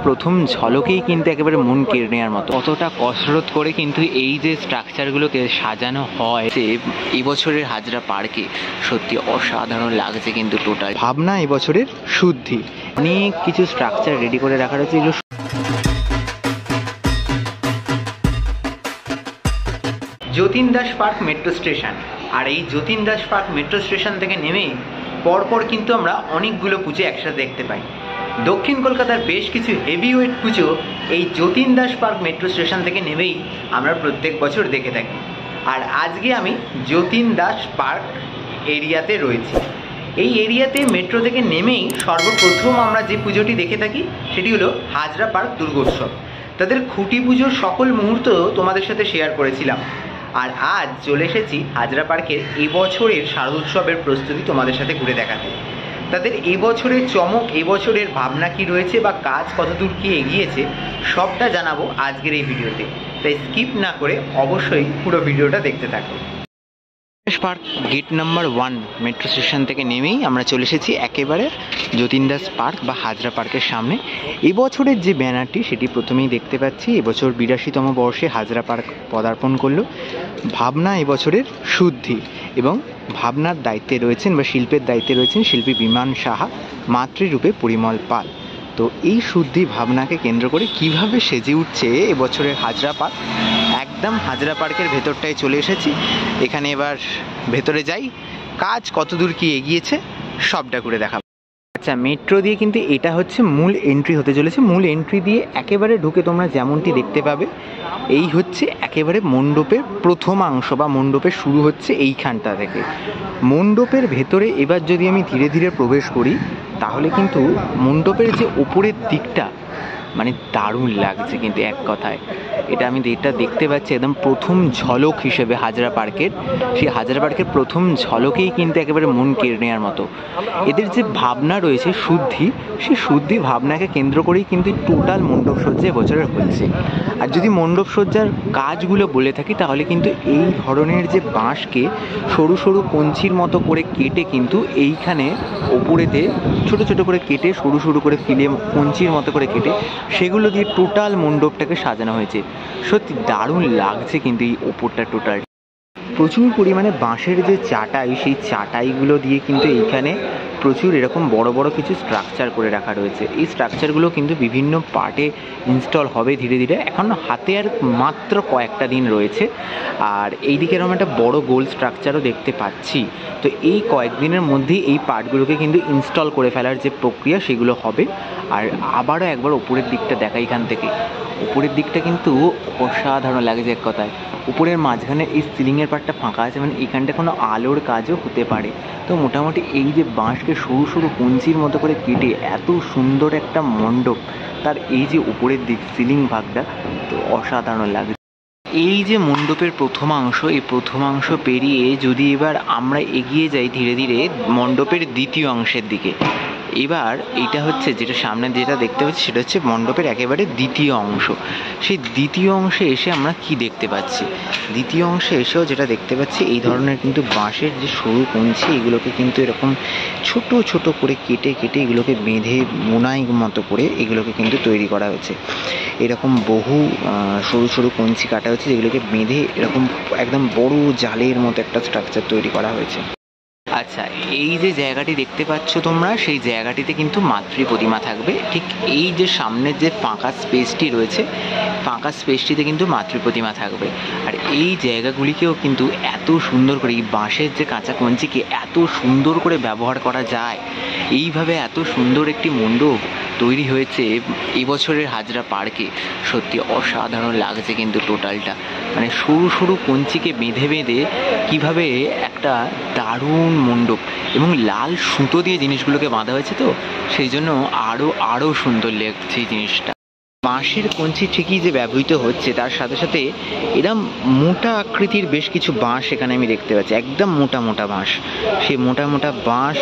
প্রথম ঝলকেই কিন্তু একেবারে মন কেড়ে নেওয়ার মতো। কতটা কসরত করে কিন্তু এই যে স্ট্রাকচারগুলোকে সাজানো হয় এবছরের হাজরা পার্কে, সত্যি অসাধারণ লাগছে কিন্তু টোটাল। ভাবনা এবছরের শুদ্ধি, অনেক কিছু স্ট্রাকচার রেডি করে রাখা রয়েছে। এগুলো Jatin Das park metro station, আর এই Jatin Das park metro station থেকে নেমেই পরপর কিন্তু আমরা অনেকগুলো পুজো একসাথে দেখতে পাই। দক্ষিণ কলকাতার বেশ কিছু হেভিওয়েট পুজো এই Jatin Das park metro station থেকে নেমেই আমরা প্রত্যেক বছর দেখে থাকি। আর আজকে আমি যতীন দাস পার্ক এরিয়াতে রয়েছি। এই এরিয়াতে মেট্রো থেকে নেমেই সর্বপ্রথম আমরা যে পুজোটি দেখে থাকি সেটি হলো হাজরা পার্ক দুর্গোৎসব। তাদের খুঁটি পুজোর সকল মুহূর্ত তোমাদের সাথে শেয়ার করেছিলাম, আর আজ চলে এসেছি হাজরা পার্কের এবছরের শারদোৎসবের প্রস্তুতি তোমাদের সাথে ঘুরে দেখাতে। তাদের এবছরের চমক, এবছরের ভাবনা কি রয়েছে বা কাজ কতদূর কি এগিয়েছে সবটা জানাবো আজকের এই ভিডিওতে, তাই স্কিপ না করে অবশ্যই পুরো ভিডিওটা দেখতে থাকো। Park gate number 1 metro station থেকে নেমেই আমরা চলে এসেছি একেবারে যতীন দাস পার্ক বা হাজরা পার্কের সামনে। এবছরের যে ব্যানারটি সেটি প্রথমেই দেখতে পাচ্ছি। এবছর 82তম বর্ষে হাজরা পার্ক পদার্পণ করলো। ভাবনা এবছরের শুদ্ধি, এবং ভাবনার দায়িত্বে রয়েছেন বা শিল্পের দায়িত্বে রয়েছেন শিল্পী বিমান সাহা, মাতৃরূপে পরিমল পাল। তো এই শুদ্ধি ভাবনাকে কেন্দ্র করে কিভাবে সেজে উঠছে এবছরের হাজরা পার্ক, একদম হাজরা পার্কের ভেতরটায় চলে এসেছি। এখানে এবার ভেতরে যাই, কাজ কতদূর কি এগিয়েছে সবটা করে দেখাবো। আচ্ছা, মেট্রো দিয়ে কিন্তু এটা হচ্ছে মূল এন্ট্রি হতে চলেছে। মূল এন্ট্রি দিয়ে একেবারে ঢুকে তোমরা যেমনটি দেখতে পাবে, এই হচ্ছে একেবারে মণ্ডপের প্রথমাংশ বা মণ্ডপের শুরু হচ্ছে এইখানটা থেকে। মণ্ডপের ভেতরে এবার যদি আমি ধীরে ধীরে প্রবেশ করি তাহলে কিন্তু মণ্ডপের যে ওপরের দিকটা মানে দারুণ লাগছে কিন্তু এক কথায়। এটা আমি যেটা দেখতে পাচ্ছি একদম প্রথম ঝলক হিসেবে হাজরা পার্কের, সেই হাজরা পার্কের প্রথম ঝলকেই কিন্তু একেবারে মন কেড়ে নেওয়ার মতো। এদের যে ভাবনা রয়েছে শুদ্ধি, সেই শুদ্ধি ভাবনাকে কেন্দ্র করেই কিন্তু টোটাল মণ্ডপসজ্জা এবছরের হয়েছে। আর যদি মণ্ডপসজ্জার কাজগুলো বলে থাকি তাহলে কিন্তু এই ধরনের যে বাঁশকে সরু সরু কঞ্চির মতো করে কেটে কিন্তু এইখানে ওপরেতে ছোট ছোট করে কেটে সরু সরু করে ফিলে কঞ্চির মতো করে কেটে সেগুলো দিয়ে টোটাল মণ্ডপটাকে সাজানো হয়েছে। সত্যি দারুণ লাগছে কিন্তু এই ওপরটা টোটাল। প্রচুর পরিমাণে বাঁশের যে চাটাই, সেই চাটাইগুলো দিয়ে কিন্তু এইখানে প্রচুর এরকম বড় বড় কিছু স্ট্রাকচার করে রাখা রয়েছে। এই স্ট্রাকচারগুলো কিন্তু বিভিন্ন পার্টে ইনস্টল হবে ধীরে ধীরে। এখন হাতে আর মাত্র কয়েকটা দিন রয়েছে। আর এই দিকে এরকম একটা বড় গোল স্ট্রাকচারও দেখতে পাচ্ছি। তো এই কয়েকদিনের মধ্যেই এই পার্টগুলোকে কিন্তু ইনস্টল করে ফেলার যে প্রক্রিয়া সেগুলো হবে। আর আবারও একবার ওপরের দিকটা দেখা, এখান থেকে উপরের দিকটা কিন্তু অসাধারণ লাগছে এক কথায়। উপরের মাঝখানে এই সিলিংয়ের পার্টটা ফাঁকা আছে, মানে এখানটা কোনো আলোর কাজও হতে পারে। তো মোটামুটি এই যে বাঁশকে সরু সরু কঞ্চির মতো করে কেটে এত সুন্দর একটা মণ্ডপ, তার এই যে উপরের দিক সিলিং ভাগটা তো অসাধারণ লাগে। এই যে মণ্ডপের প্রথমাংশ, এই প্রথমাংশ পেরিয়ে যদি এবার আমরা এগিয়ে যাই ধীরে ধীরে মণ্ডপের দ্বিতীয় অংশের দিকে, এবার এটা হচ্ছে যেটা সামনে যেটা দেখতে পাচ্ছি সেটা হচ্ছে মণ্ডপের একেবারে দ্বিতীয় অংশ। সেই দ্বিতীয় অংশে এসে আমরা কি দেখতে পাচ্ছি, দ্বিতীয় অংশে এসেও যেটা দেখতে পাচ্ছি এই ধরনের কিন্তু বাঁশের যে সরু কঞ্চি, এগুলোকে কিন্তু এরকম ছোট ছোট করে কেটে কেটে এগুলোকে বেঁধে মোনাই মতো করে এগুলোকে কিন্তু তৈরি করা হয়েছে। এরকম বহু সরু সরু কঞ্চি কাটা হয়েছে যেগুলোকে বেঁধে এরকম একদম বড় জালের মতো একটা স্ট্রাকচার তৈরি করা হয়েছে। আচ্ছা, এই যে জায়গাটি দেখতে পাচ্ছ তোমরা, সেই জায়গাটিতে কিন্তু মাতৃ প্রতিমা থাকবে। ঠিক এই যে সামনের যে ফাঁকা স্পেসটি রয়েছে, ফাঁকা স্পেসটিতে কিন্তু মাতৃ প্রতিমা থাকবে। আর এই জায়গাগুলিকেও কিন্তু এত সুন্দর করে এই বাঁশের যে কাঁচা কঞ্চিকে এত সুন্দর করে ব্যবহার করা যায়, এইভাবে এত সুন্দর একটি মণ্ডপ তৈরি হয়েছে এবছরের হাজরা পার্কে। সত্যি অসাধারণ লাগছে কিন্তু টোটালটা, মানে সরু সরু কঞ্চিকে বেঁধে বেঁধে কীভাবে একটা দারুণ মণ্ডপ, এবং লাল সুতো দিয়ে জিনিসগুলোকে বাঁধা হয়েছে, তো সেই জন্য আরও সুন্দর লাগছে এই জিনিসটা। বাঁশের কঞ্চি ঠিকই যে ব্যবহৃত হচ্ছে, তার সাথে সাথে এরকম মোটা আকৃতির বেশ কিছু বাঁশ এখানে আমি দেখতে পাচ্ছি, একদম মোটা মোটা বাঁশ। সেই মোটা মোটা বাঁশ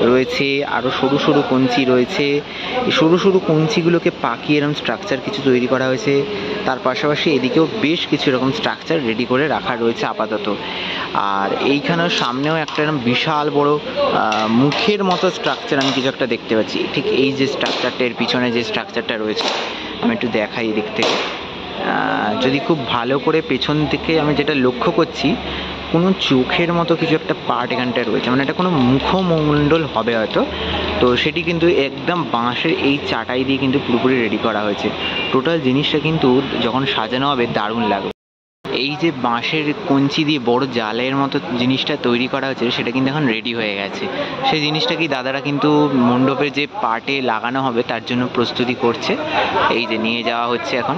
রয়েছে, আরও সরু সরু কঞ্চি রয়েছে। এই সরু সরু কঞ্চিগুলোকে পাকিয়ে এরকম স্ট্রাকচার কিছু তৈরি করা হয়েছে। তার পাশাপাশি এদিকেও বেশ কিছু এরকম স্ট্রাকচার রেডি করে রাখা রয়েছে আপাতত। আর এইখানেও সামনেও একটা এরকম বিশাল বড় মুখের মতো স্ট্রাকচার আমি কিছু একটা দেখতে পাচ্ছি। ঠিক এই যে স্ট্রাকচারটা, এর পিছনে যে স্ট্রাকচারটা রয়েছে আমি একটু দেখাই এদিক থেকে। যদি খুব ভালো করে পেছন থেকে আমি যেটা লক্ষ্য করছি, কোনো চোখের মতো কিছু একটা পার্ট এখানটায় রয়েছে, মানে এটা কোনো মুখমণ্ডল হবে হয়তো। তো সেটি কিন্তু একদম বাঁশের এই চাটাই দিয়ে কিন্তু পুরোপুরি রেডি করা হয়েছে। টোটাল জিনিসটা কিন্তু যখন সাজানো হবে দারুণ লাগবে। এই যে বাঁশের কঞ্চি দিয়ে বড় জালের মতো জিনিসটা তৈরি করা হচ্ছে, সেটা কিন্তু এখন রেডি হয়ে গেছে। সেই জিনিসটা কি দাদারা কিন্তু মণ্ডপের যে পার্টে লাগানো হবে তার জন্য প্রস্তুতি করছে। এই যে নিয়ে যাওয়া হচ্ছে এখন,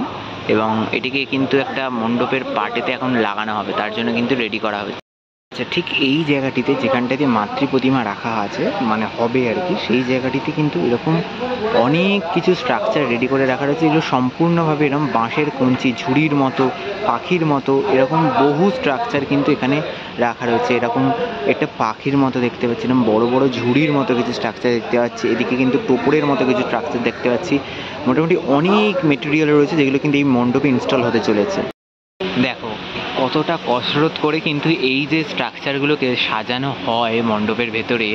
এবং এটিকে কিন্তু একটা মণ্ডপের পার্টেতে এখন লাগানো হবে, তার জন্য কিন্তু রেডি করা হচ্ছে। আচ্ছা, ঠিক এই জায়গাটিতে যেখানটাতে মাতৃ প্রতিমা রাখা আছে, মানে হবে আর কি, সেই জায়গাটিতে কিন্তু এরকম অনেক কিছু স্ট্রাকচার রেডি করে রাখা রয়েছে। এগুলো সম্পূর্ণভাবে এরকম বাঁশের কঞ্চি, ঝুড়ির মতো, পাখির মতো এরকম বহু স্ট্রাকচার কিন্তু এখানে রাখা রয়েছে। এরকম একটা পাখির মতো দেখতে পাচ্ছি, এরকম বড় বড় ঝুড়ির মতো কিছু স্ট্রাকচার দেখতে পাচ্ছি। এদিকে কিন্তু টোপরের মতো কিছু স্ট্রাকচার দেখতে পাচ্ছি। মোটামুটি অনেক মেটেরিয়াল রয়েছে যেগুলো কিন্তু এই মণ্ডপে ইনস্টল হতে চলেছে। দেখো কতটা কসরত করে কিন্তু এই যে স্ট্রাকচারগুলোকে সাজানো হয় মণ্ডপের ভেতরে,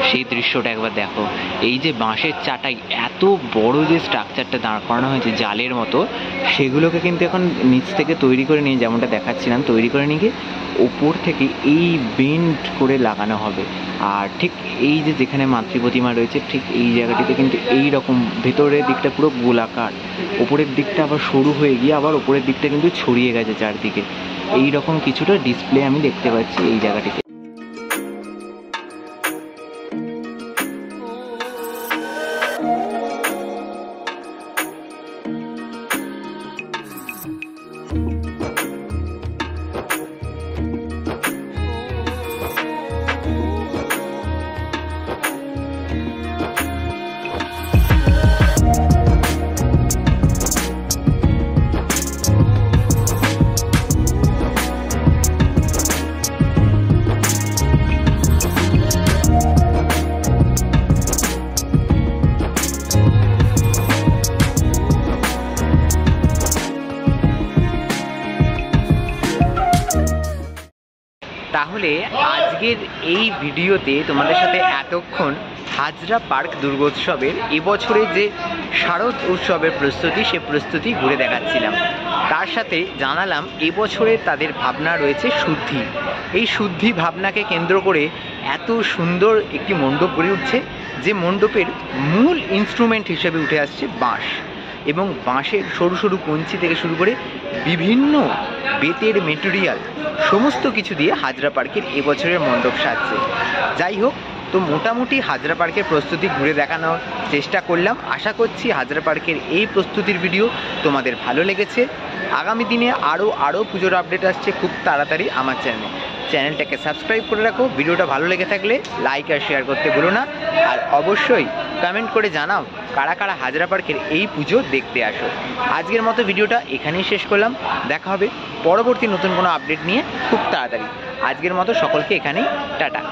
সেই দৃশ্যটা একবার দেখো। এই যে বাঁশের চাটাই এত বড় যে স্ট্রাকচারটা দাঁড় করানো হয়েছে জালের মতো, সেগুলোকে কিন্তু এখন নিচ থেকে তৈরি করে নিয়ে, যেমনটা দেখাচ্ছিলাম, তৈরি করে নিয়ে গিয়ে ওপর থেকে এই বেন্ড করে লাগানো হবে। আর ঠিক এই যে যেখানে মাতৃ প্রতিমা রয়েছে, ঠিক এই জায়গাটিতে কিন্তু এই রকম ভেতরের দিকটা পুরো গোলাকার, ওপরের দিকটা আবার সরু হয়ে গিয়ে আবার ওপরের দিকটা কিন্তু ছড়িয়ে গেছে চারদিকে। এই রকম কিছুটা ডিসপ্লে আমি দেখতে পাচ্ছি এই জায়গাটিতে। তাহলে আজকের এই ভিডিওতে তোমাদের সাথে এতক্ষণ হাজরা পার্ক দুর্গোৎসবের এবছরের যে শারদ উৎসবের প্রস্তুতি, সে প্রস্তুতি ঘুরে দেখাচ্ছিলাম। তার সাথে জানালাম এবছরে তাদের ভাবনা রয়েছে শুদ্ধি। এই শুদ্ধি ভাবনাকে কেন্দ্র করে এত সুন্দর একটি মণ্ডপ গড়ে উঠছে, যে মণ্ডপের মূল ইনস্ট্রুমেন্ট হিসেবে উঠে আসছে বাঁশ, এবং বাঁশের সরু সরু কঞ্চি থেকে শুরু করে বিভিন্ন বেতের মেটেরিয়াল, সমস্ত কিছু দিয়ে হাজরা পার্কের এবছরের মণ্ডপ সাজছে। যাই হোক, তো মোটামুটি হাজরা পার্কের প্রস্তুতি ঘুরে দেখানোর চেষ্টা করলাম। আশা করছি হাজরা পার্কের এই প্রস্তুতির ভিডিও তোমাদের ভালো লেগেছে। আগামী দিনে আরও পুজোর আপডেট আসছে খুব তাড়াতাড়ি আমার চ্যানেলটাকে সাবস্ক্রাইব করে রাখো। ভিডিওটা ভালো লেগে থাকলে লাইক আর শেয়ার করতে ভুলো না। আর অবশ্যই কমেন্ট করে জানাও কারা কারা হাজরা পার্কের এই পুজো দেখতে আসো। আজকের মতো ভিডিওটা এখানেই শেষ করলাম। দেখা হবে পরবর্তী নতুন কোনো আপডেট নিয়ে খুব তাড়াতাড়ি। আজকের মতো সকলকে এখানেই টাটা।